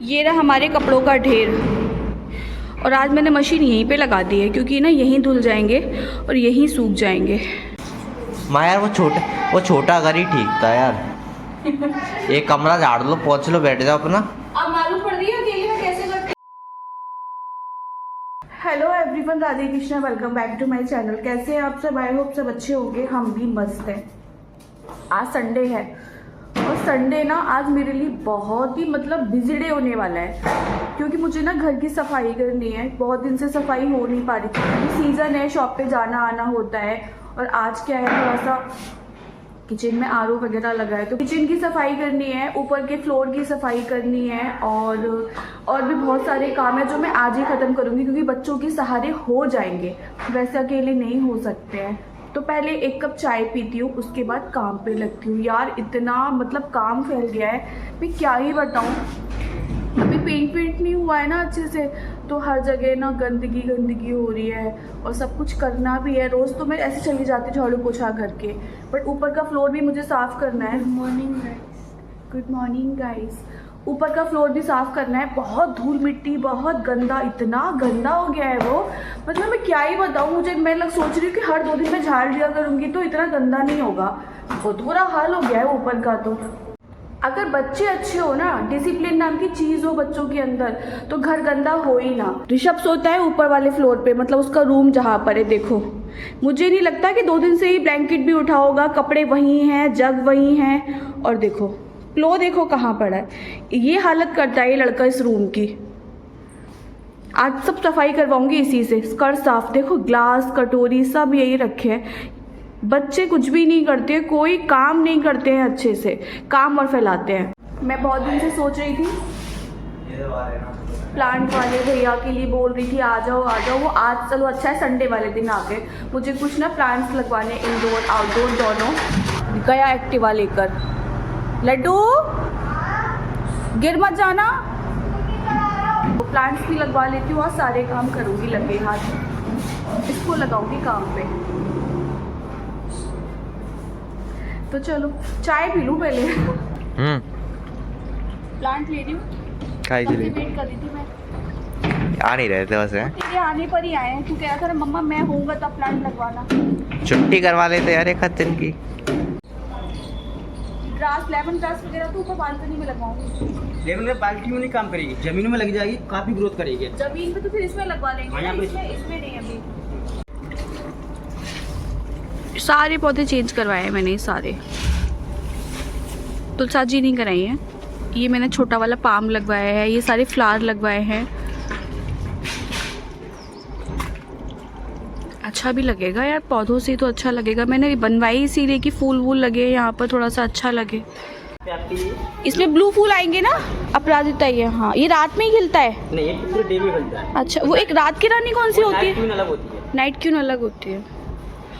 ये रहा हमारे कपड़ों का ढेर। और आज मैंने मशीन यहीं पे लगा दी है क्योंकि ना यहीं धुल जाएंगे और यहीं सूख जाएंगे। माँ यार वो छोटा घर ही ठीक था यार। एक कमरा झाड़ लो, पहुँच लो, बैठ जाओ अपना। अब मालूम पड़ रही है अकेले में कैसे करते। Hello everyone, Radhe Krishna, welcome back to my channel. कैसे हैं आप सब? आई होप सब अच्छे होंगे। हम भी मस्त हैं। आज संडे है और संडे ना आज मेरे लिए बहुत ही बिजी डे होने वाला है क्योंकि मुझे ना घर की सफाई करनी है। बहुत दिन से सफाई हो नहीं पा रही थी क्योंकि सीजन है, शॉप पे जाना आना होता है। और आज क्या है, थोड़ा सा किचन में आरओ वगैरह लगा है तो किचन की सफाई करनी है, ऊपर के फ्लोर की सफाई करनी है और भी बहुत सारे काम है जो मैं आज ही खत्म करूंगी क्योंकि बच्चों के सहारे हो जाएंगे, वैसे अकेले नहीं हो सकते हैं। तो पहले एक कप चाय पीती हूँ, उसके बाद काम पे लगती हूँ। यार इतना काम फैल गया है, मैं क्या ही बताऊँ। अभी पेंट नहीं हुआ है ना अच्छे से, तो हर जगह ना गंदगी हो रही है और सब कुछ करना भी है। रोज़ तो मैं ऐसे चली जाती झाड़ू पोछा करके, बट ऊपर का फ्लोर भी मुझे साफ़ करना है। Good morning guys. ऊपर का फ्लोर भी साफ़ करना है। बहुत धूल मिट्टी, बहुत गंदा, इतना गंदा हो गया है वो, मैं क्या ही बताऊँ। मैं सोच रही हूँ कि हर 2 दिन में झाड़ लिया करूँगी तो इतना गंदा नहीं होगा। बहुत बुरा हाल हो गया है ऊपर का। तो अगर बच्चे अच्छे हो ना, डिसिप्लिन नाम की चीज हो बच्चों के अंदर, तो घर गंदा हो ही ना। ऋषभ सोता है ऊपर वाले फ्लोर पे, उसका रूम जहाँ पर है। देखो, मुझे नहीं लगता कि 2 दिन से ही ब्लैंकेट भी उठा होगा, कपड़े वहीं हैं, जग वहीं हैं। और देखो फ्लो देखो कहाँ पड़ा है। ये हालत करता है ये लड़का इस रूम की। आज सब सफाई करवाऊंगी इसी से। स्कर्ट साफ, देखो ग्लास कटोरी सब यही रखे हैं। बच्चे कुछ भी नहीं करते, कोई काम नहीं करते हैं अच्छे से, काम और फैलाते हैं। मैं बहुत दिन से सोच रही थी, प्लांट वाले भैया के लिए बोल रही थी आ जाओ। वो आज चलो अच्छा है संडे वाले दिन आ गए। मुझे कुछ ना प्लांट्स लगवाने, इंडोर आउटडोर दोनों। गया एक्टिवा लेकर। लड्डू गिर मत जाना। प्लांट्स भी लगवा लेती हूँ और सारे काम करूँगी लगे हाथ। इसको लगाऊंगी काम पे। तो चलो चाय पी लूं पहले। प्लांट ले रही हूँ। वेट कर रही थी मैं। आ नहीं रहे थे वैसे। तेरे आने पर ही आए हैं। तू कह रहा था ना मम्मा मैं होऊंगा तब प्लांट लगवाना। छुट्टी करवा लेते यार एक दिन की। ग्रास, लेमन ग्रास वगैरह तो ऊपर बालकनी में लगवाऊंगी। लेमन में बाल्टी में नहीं काम करेगी, जमीन में लग जाएगी, काफी ग्रोथ करेगी। जमीन पे तो फिर इसमें लगवा लेंगे। इसमें नहीं अभी। सारे पौधे चेंज करवाए हैं मैंने, सारे। तुलसा जी नहीं कराई है। ये मैंने छोटा वाला पाम लगवाया है, ये सारे फ्लावर लगवाए हैं। अच्छा भी लगेगा यार, पौधों से तो अच्छा लगेगा। मैंने बनवाई इसीलिए कि फूल वूल लगे यहाँ पर, थोड़ा सा अच्छा लगे। इसमें ब्लू फूल आएंगे ना? अपराजिता ये, हाँ ये रात में ही खिलता है? नहीं, ये पूरे डे में खिलता है। अच्छा, वो एक रात की रानी कौन सी होती है? अलग होती है। नाइट क्यून अलग होती है,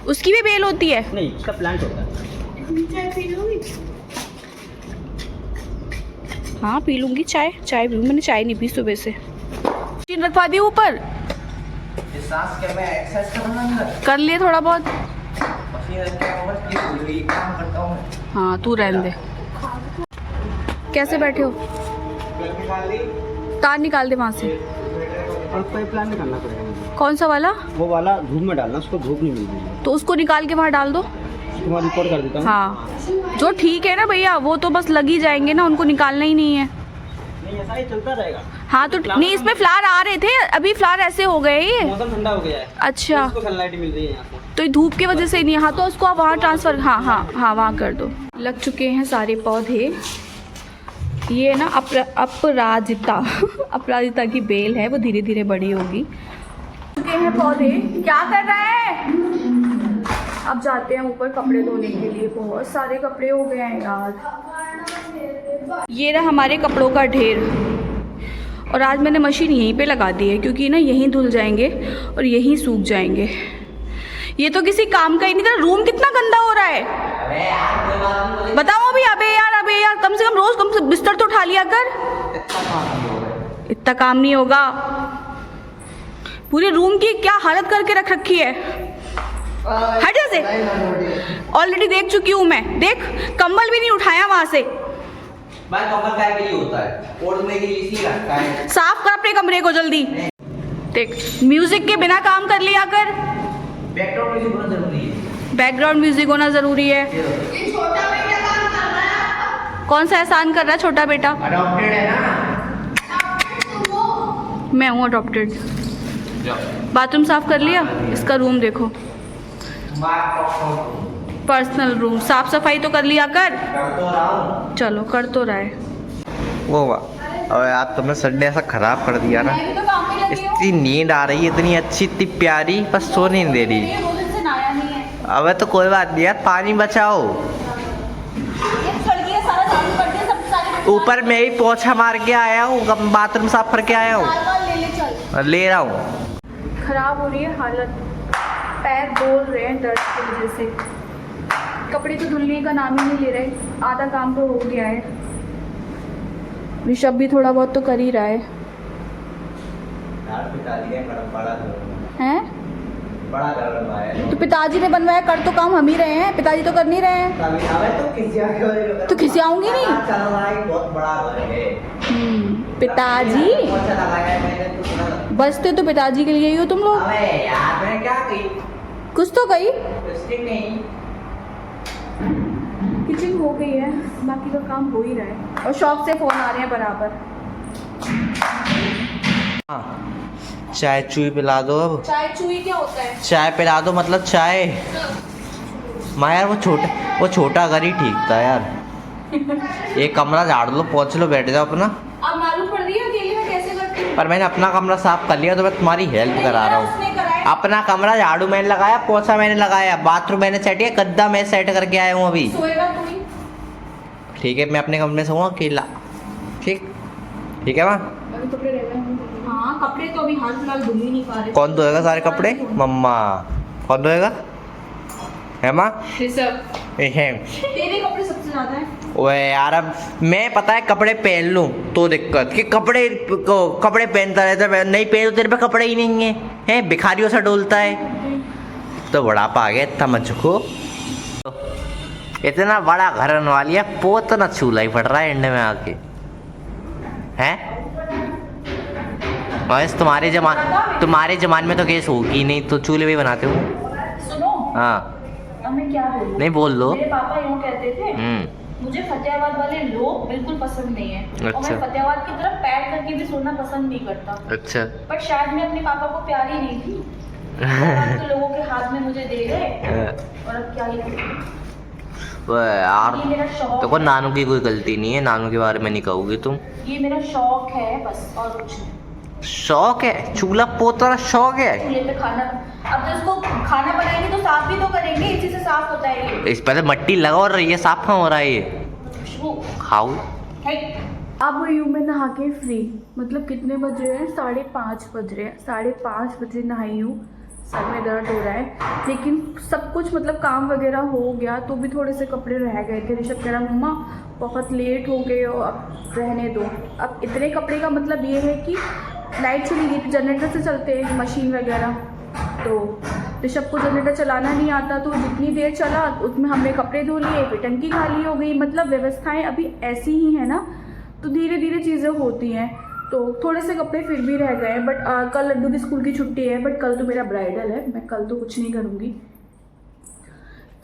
उसकी भी बेल होती है? नहीं, इसका प्लांट होता है। हाँ पी लूंगी चाय पी। मैंने चाय नहीं पी सुबह से। मशीन रखवा दी ऊपर। सांस के मैं एक्सरसाइज करना अंदर कर लिए थोड़ा बहुत। मशीन रख के ओवर ये काम करता हूं मैं। हाँ तू रहने दे। कैसे बैठे हो? तार निकाल दे वहाँ से। और कोई प्लान निकालना पड़ेगा। कौन सा वाला? वो वाला धूप में डालना, उसको धूप नहीं मिल रही है तो उसको निकाल के वहाँ डाल दो। तुम्हारा रिकॉर्ड कर देता हूँ। हाँ जो ठीक है ना भैया, वो तो बस लग ही जाएंगे ना, उनको निकालना ही नहीं है। नहीं, ऐसा ही चलता रहेगा। हाँ तो नहीं, इसमें फ्लावर आ रहे थे, अभी फ्लावर ऐसे हो गए ये। मौसम ठंडा हो गया है। अच्छा, उसको सनलाइट मिल रही है यहाँ से, तो ये धूप की वजह से नहीं। हाँ तो उसको आप वहाँ ट्रांसफर, हाँ वहाँ कर दो। लग चुके हैं सारे पौधे। ये ना अपराजिता की बेल है, वो धीरे धीरे बड़ी होगी। चुके हैं पौधे। क्या कर रहे हैं? अब जाते हैं ऊपर कपड़े धोने के लिए। बहुत सारे कपड़े हो गए हैं यार। ये रहा हमारे कपड़ों का ढेर। और आज मैंने मशीन यहीं पे लगा दी है क्योंकि ना यहीं धुल जाएंगे और यहीं सूख जाएंगे। ये तो किसी काम का ही नहीं था। रूम कितना गंदा हो रहा है बताओ अभी। अबे यार कम से कम रोज बिस्तर तो उठा लिया कर। इतना काम नहीं होगा। पूरे रूम की क्या हालत करके रख रखी है। हट जा से। ऑलरेडी देख चुकी हूँ मैं। देख, कंबल भी नहीं उठाया वहां से। भाई कमर काय के लिए होता है, ओढ़ने के लिए इसलिए रखता है। साफ कर अपने कमरे को जल्दी। देख म्यूजिक के बिना काम कर लिया कर। बैकग्राउंड म्यूजिक होना जरूरी है। बैकग्राउंड म्यूजिक होना जरूरी है। कौन सा एहसान कर रहा है छोटा बेटा? अडॉप्टेड है ना। मैं हूँ अडॉप्टेड। बाथरूम साफ कर लिया? इसका रूम देखो, पर्सनल रूम। साफ सफाई तो कर लिया कर। चलो कर तो रहा है। वो वाह, अबे यार तुमने संडे ऐसा खराब कर दिया ना। मैं भी तो काम में लगी हूँ। इतनी नींद आ रही है, इतनी अच्छी, इतनी प्यारी, बस सो नहीं दे रही। ये 2 दिन से नहाया नहीं है। अबे तो कोई बात नहीं यार, पानी बचाओ। ये सड़की है, सारा झाड़ू कर दिया, सब सारे ऊपर मैं ही पोछा मार के आया हूँ, बाथरूम साफ करके आया हूँ। बाल ले ले चल। ले रहा हूँ। खराब हो रही है हालत, पैर बोल रहे हैं दर्द की वजह से। कपड़े तो धुलने का नाम ही नहीं ले रहे। आधा काम तो हो गया है। ऋषभ भी थोड़ा बहुत तो कर ही रहा है। हैं? बड़ा घर बनवाया है। तो पिताजी ने बनवाया, कर तो काम हम ही रहे हैं, पिताजी तो कर नहीं रहे हैं। तो किसी आऊंगी नहीं। बहुत बड़ा घर है। पिताजी बसते तो पिताजी के लिए ही हो तुम लोग। अबे यार मैंने क्या कही? कुछ तो कही। कुछ नहीं। किचन हो गई है, बाकी का काम हो ही रहा है। और शॉप से फोन आ रहे हैं बराबर। चाय चुई पिला दो अब। चाय चुई क्या होता है? चाय पिला दो मतलब चाय। माँ यार वो छोटा घर ही ठीक था यार। एक कमरा झाड़ लो, पोंछ लो, बैठ जाओ अपना। अब मालूम पड़ रही है अकेले में कैसे करती हूँ। पर मैंने अपना कमरा साफ कर लिया तो मैं तुम्हारी हेल्प करा रहा हूँ। अपना कमरा झाड़ू मैंने लगाया, पोछा मैंने लगाया, बाथरूम मैंने सेट किया, गद्दा मैं सेट करके आया हूँ अभी। सोएगा तू ही। ठीक है, मैं अपने कमरे में सोऊंगा अकेला। ठीक है माँ। अभी कपड़े रह गए हैं। हाँ कपड़े तो अभी हाल फिलहाल धुल ही नहीं पा रहे। कौन धोएगा सारे कपड़े? मम्मा। कौन धोएगा? है माँ? तेरे कपड़े सबसे ज्यादा है। ओए यार अब मैं पता है कपड़े पहन लूं तो दिक्कत कि कपड़े पहनता रहता, नहीं पहन तो तेरे पे कपड़े ही नहीं है, हैं भिखारियों सा डोलता है। तो बुढ़ापा आ गया इतना मुझको। इतना बड़ा घर बनवा लिया, पोत ना चूल्हा ही पड़ रहा है इंडे में आके। हैं बस तुम्हारे जमाने में तो गैस होगी नहीं, तो चूल्हे भी बनाते हो। सुनो। हाँ अब मैं क्या बोलूं? नहीं बोल लो। मेरे पापा यूँ कहते थे, मुझे फतेहाबाद वाले लोग बिल्कुल पसंद नहीं है। और मैं फतेहाबाद की तरफ पैर करके भी सोना पसंद नहीं करता। अच्छा। पर शायद मैं अपने पापा को प्यारी नहीं थी। तो लोगों के हाथ में मुझे दे गए और अब क्या ही करूं? यार ये मेरा शौक देखो, है। नानू की कोई गलती नहीं है, नानू के बारे में नहीं कहोगी तुम। ये मेरा शौक है बस, और कुछ नहीं। शौक है? चूल्हा पोता शौक है? चूल्हे पे खाना, अब तो इसको खाना बनाएंगे तो साफ भी तो करेंगे, इसी से साफ होता है ये। इस पर मट्टी लगा और रही है, साफ कहाँ हो रहा है ये? खुशबू। खाओ। अब यूँ में नहा के फ्री, मतलब कितने बज रहे हैं? 5:30 बज रहे हैं। 5:30 बजे नहाई हूँ, सर में दर्द हो रहा है, लेकिन सब कुछ मतलब काम वगैरह हो गया, तो भी थोड़े से कपड़े रह गए थे। ऋषभ कह रहा मम्मा बहुत लेट हो गए हो, अब रहने दो। अब इतने कपड़े का मतलब ये है कि लाइट चली गई, जनरेटर से चलते हैं मशीन वगैरह, तो ऋषभ को जनरेटर चलाना नहीं आता, तो जितनी देर चला उसमें हमने कपड़े धो लिए, फिर टंकी खाली हो गई। मतलब व्यवस्थाएं अभी ऐसी ही है ना, तो धीरे धीरे चीज़ें होती हैं। तो थोड़े से कपड़े फिर भी रह गए, बट कल लड्डू की स्कूल की छुट्टी है, बट कल तो मेरा ब्राइडल है, मैं कल तो कुछ नहीं करूँगी।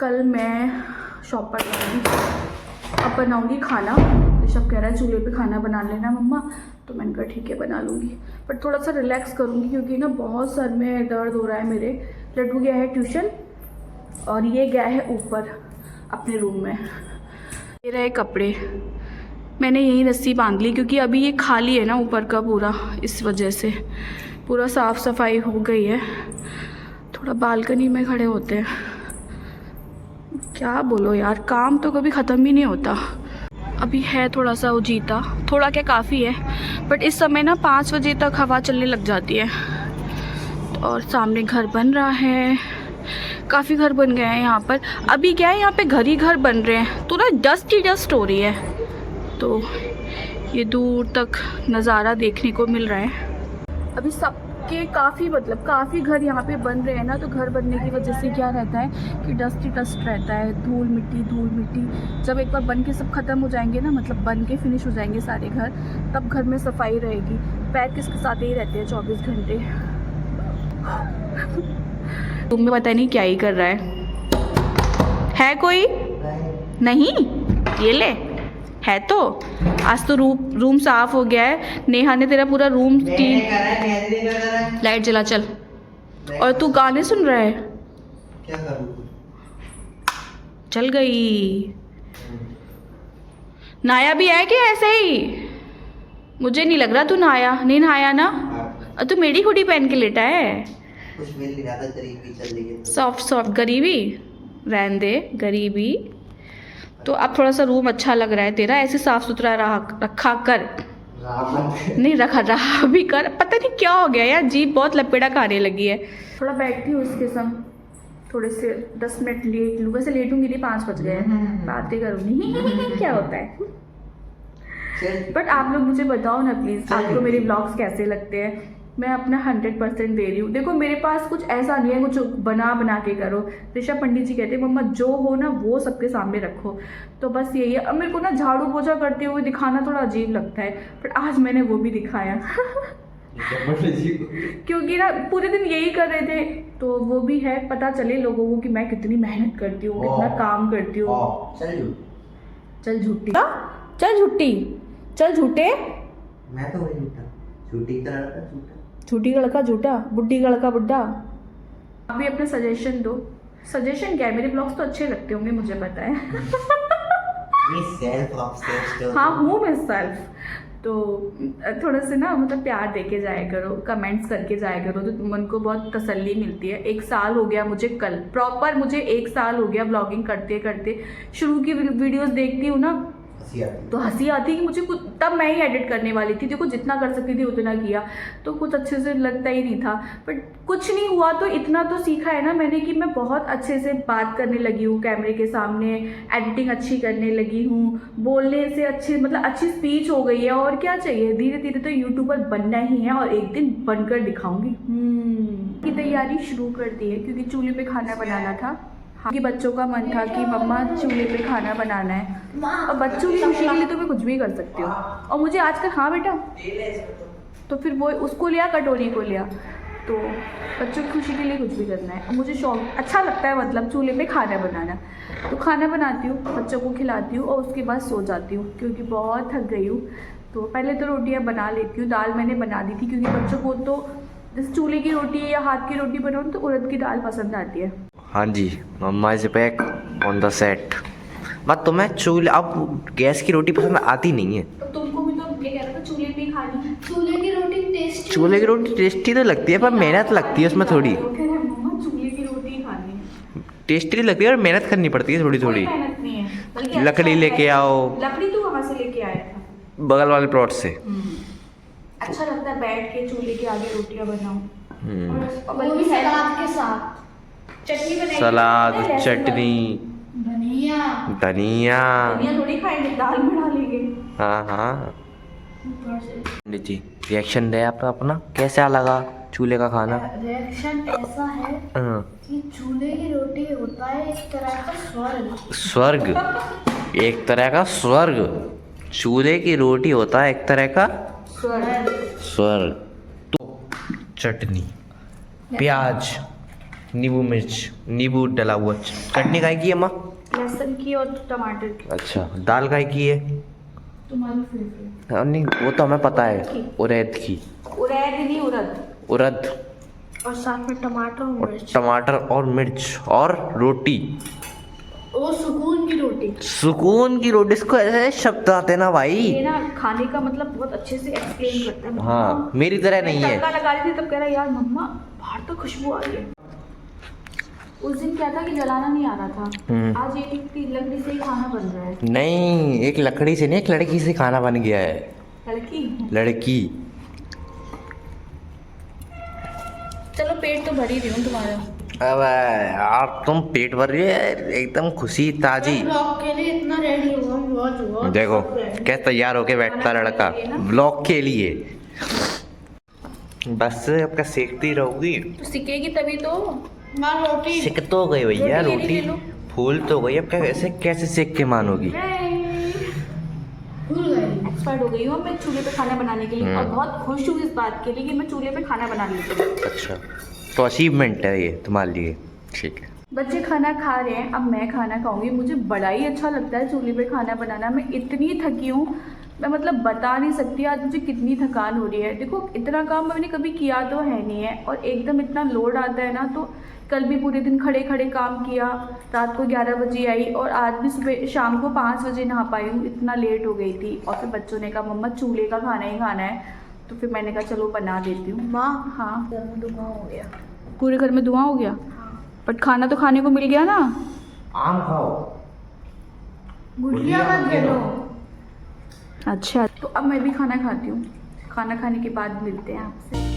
कल मैं शॉप पर जाऊँगी, अब बनाऊँगी खाना। ऋषभ कह रहा है चूल्हे पे खाना बना लेना मम्मा, तो मैंने कहा ठीक है बना लूँगी, बट थोड़ा सा रिलैक्स करूँगी क्योंकि ना बहुत सर में दर्द हो रहा है मेरे। लड्डू गया है ट्यूशन और ये गया है ऊपर अपने रूम में। ये रहे कपड़े, मैंने यही रस्सी बांध ली क्योंकि अभी ये खाली है ना ऊपर का पूरा, इस वजह से पूरा साफ़ सफाई हो गई है। थोड़ा बालकनी में खड़े होते हैं, क्या बोलो यार, काम तो कभी ख़त्म ही नहीं होता। अभी है थोड़ा सा उजीता, थोड़ा क्या काफ़ी है, बट इस समय ना 5 बजे तक हवा चलने लग जाती है। और सामने घर बन रहा है, काफ़ी घर बन गए हैं यहाँ पर। अभी क्या है, यहाँ पे घर ही घर बन रहे हैं, तो ना डस्ट ही डस्ट हो रही है, तो ये दूर तक नज़ारा देखने को मिल रहा है। अभी सब कि काफ़ी घर यहाँ पे बन रहे हैं ना, तो घर बनने की वजह से क्या रहता है कि डस्ट रहता है, धूल मिट्टी। जब एक बार बन के सब ख़त्म हो जाएंगे ना, मतलब बन के फिनिश हो जाएंगे सारे घर, तब घर में सफाई रहेगी। पैर किसके साथ ही रहते हैं 24 घंटे। रूम में पता नहीं क्या ही कर रहा है कोई नहीं, ये ले है तो। आज तो रूम साफ हो गया है, नेहा ने तेरा पूरा रूम क्लीन। लाइट जला चल। और तू गाने सुन रहा है? क्या करूं? चल गई। नहाया भी है क्या ऐसे ही? मुझे नहीं लग रहा तू नहीं नहाया ना। और तू मेरी हुडी पहन के लेटा है। कुछ मिल नहीं रहा था, गरीबी चल रही है। सॉफ्ट गरीबी रहने दे, गरीबी। तो अब थोड़ा सा रूम अच्छा लग रहा है तेरा, ऐसे साफ सुथरा रखा कर। नहीं रहा भी कर। पता नहीं क्या हो गया यार, जीभ बहुत लपेड़ा खाने लगी है। थोड़ा बैठती हूँ उसके संग, थोड़े से 10 मिनट लेट लूँ। वैसे लेटूंगी नहीं, 5 बज गए, बातें करूँगी। क्या होता है। बट आप लोग मुझे बताओ ना प्लीज़, आपको मेरे ब्लॉग्स कैसे लगते हैं? मैं अपना 100% दे रही हूँ। देखो मेरे पास कुछ ऐसा नहीं है कुछ बना के करो। ऋषभ पंडित जी कहते हैं मम्मा जो हो ना वो सबके सामने रखो। तो बस यही है। अब मेरे को ना झाड़ू पोछा करते हुए दिखाना थोड़ा अजीब लगता है, बट आज मैंने वो भी दिखाया। क्योंकि ना पूरे दिन यही कर रहे थे, तो वो भी है, पता चले लोगों को कि मैं कितनी मेहनत करती हूँ, कितना काम करती हूँ। चल झूठी, चल झूठे। मैं तो वही झूठा, झूठी का लड़का झूठा, झूठी का लड़का झूठा, बुड्ढी का लड़का बुड्ढा। आप भी अपने सजेशन दो। सजेशन क्या है? मेरे ब्लॉग्स तो अच्छे लगते होंगे, मुझे पता है। हाँ हूँ मैं सेल्फ। तो थोड़ा से ना मतलब प्यार देके जाया करो, कमेंट्स करके जाया करो, तो मन को बहुत तसल्ली मिलती है। 1 साल हो गया मुझे, कल प्रॉपर मुझे 1 साल हो गया ब्लॉगिंग करते करते। शुरू की वीडियोस देखती हूँ ना तो हंसी आती कि मुझे कुछ, तब मैं ही एडिट करने वाली थी, देखो जितना कर सकती थी उतना किया, तो कुछ अच्छे से लगता ही नहीं था। बट कुछ नहीं हुआ, तो इतना तो सीखा है ना मैंने कि मैं बहुत अच्छे से बात करने लगी हूँ कैमरे के सामने, एडिटिंग अच्छी करने लगी हूँ, बोलने से अच्छे मतलब अच्छी स्पीच हो गई है। और क्या चाहिए? धीरे धीरे तो यूट्यूबर बनना ही है, और एक दिन बनकर दिखाऊंगी। की तैयारी शुरू कर दी है, क्योंकि चूल्हे पे खाना बनाना था। कि बच्चों का मन था कि मम्मा चूल्हे पे खाना बनाना है, और बच्चों की खुशी के लिए तो मैं कुछ भी कर सकती हूँ। और मुझे आजकल, हाँ बेटा, तो फिर वो उसको लिया, कटोरी को लिया, तो बच्चों की खुशी के लिए कुछ भी करना है। और मुझे शौक अच्छा लगता है, मतलब चूल्हे पे खाना बनाना। तो खाना बनाती हूँ, बच्चों को खिलाती हूँ, और उसके बाद सो जाती हूँ, क्योंकि बहुत थक गई हूँ। तो पहले तो रोटियाँ बना लेती हूँ। दाल मैंने बना दी थी, क्योंकि बच्चों को तो जैसे चूल्हे की रोटी या हाथ की रोटी बनाऊँ तो उड़द की दाल पसंद आती है। हाँ जी, mama is back on the set. But तुम्हें चूल्हे, अब गैस की रोटी पसंद आती नहीं है। तो तुमको भी तो ये कह रहा था चूल्हे पे खानी। चूल्हे की रोटी टेस्टी तो लगती है, पर मेहनत लगती है उसमें थोड़ी। मम्मा चूल्हे की रोटी खानी है। टेस्टी लगती है और मेहनत करनी पड़ती है थोड़ी थोड़ी। मेहनत नहीं है, बल्कि लकड़ी अच्छा लेके है। आओ। लकड़ी तू कहाँ से लेके आया था? बगल वाले प्लॉट से। अच्छा लगता है बैठ के चूल्हे के आगे रोटियां बनाओ, और वो भी सलाद के साथ। चटनी बनाई, सलाद, चटनी, धनिया। धनिया। धनिया थोड़ी खाएंगे, दाल में डालेंगे। हाँ पंडित जी, रिएक्शन दे आपका अपना, कैसा लगा चूल्हे का खाना? रिएक्शन ऐसा है कि चूल्हे की रोटी होता है एक तरह का स्वर्ग। एक तरह का स्वर्ग। चूल्हे की रोटी होता है एक तरह का स्वर्ग। तो चटनी, प्याज, नींबू मिर्च, नींबू डला हुआ। चटनी काहे की है माँ? लहसुन की और टमाटर की। अच्छा, दाल काहे की है? तुम्हारी फेवरेट। नहीं वो तो हमें पता है, उड़द की। उड़द नहीं, उड़द और साथ में टमाटर और मिर्च। टमाटर और मिर्च और रोटी। वो सुकून की रोटी। सुकून की रोटी, इसको ऐसे शब्द आते ना भाई। ये ना खाने का मतलब बहुत अच्छे से एक्सप्लेन करता है। हाँ, मेरी तरह नहीं है। तड़का लगा रही थी तब कह रहा यार मम्मा बाहर तो खुशबू आ रही है। उस दिन क्या था कि जलाना नहीं आ रहा था, आज एक लकड़ी से ही खाना बन रहा है। नहीं, एक लकड़ी से नहीं, एक लड़की से खाना बन गया है। लड़की। चलो पेट तो भर ही रही हूँ तुम्हारा। अब यार तुम पेट भर रही है, एकदम खुशी ताजी। ब्लॉग के लिए इतना रेडी हुआ। देखो कैसे तैयार होके बैठता लड़का ब्लॉग के लिए। बस आपका सेकती रहोगी। तो सिकेगी तभी तो। ना रोटी सिक तो गई भैया रोटी रोटी, ले लो। फूल तो गई, अब कैसे कैसे सेक के मानोगी। भूल गई। एक्सपर्ट हो गई हूँ मैं चूल्हे पे खाना बनाने के लिए और हम्म। बहुत खुश हूँ इस बात के लिए कि मैं चूल्हे पे खाना बना लेती हूँ। अच्छा, तो अचीवमेंट है ये तुम्हारे लिए। ठीक है। बच्चे खाना खा रहे हैं, अब मैं खाना खाऊंगी। मुझे बड़ा ही अच्छा लगता है चूल्हे पे खाना बनाना। मैं इतनी थकी हूँ, मैं मतलब बता नहीं सकती आज मुझे कितनी थकान हो रही है। देखो इतना काम मैंने कभी किया तो है नहीं है, और एकदम इतना लोड आता है ना, तो कल भी पूरे दिन खड़े खड़े काम किया, रात को 11 बजे आई और आज भी सुबह शाम को 5 बजे नहा पाई हूँ, इतना लेट हो गई थी। और फिर बच्चों ने कहा मम्मा चूल्हे का खाना ही खाना है, तो फिर मैंने कहा चलो बना देती हूँ। माँ हाँ, घर में धुआं हो गया। पूरे घर में धुआं हो गया, हाँ। बट खाना तो खाने को मिल गया ना। आम खाओ। गुठलियाँ मत खेलो। अच्छा, तो अब मैं भी खाना खाती हूँ। खाना खाने के बाद मिलते हैं आपसे।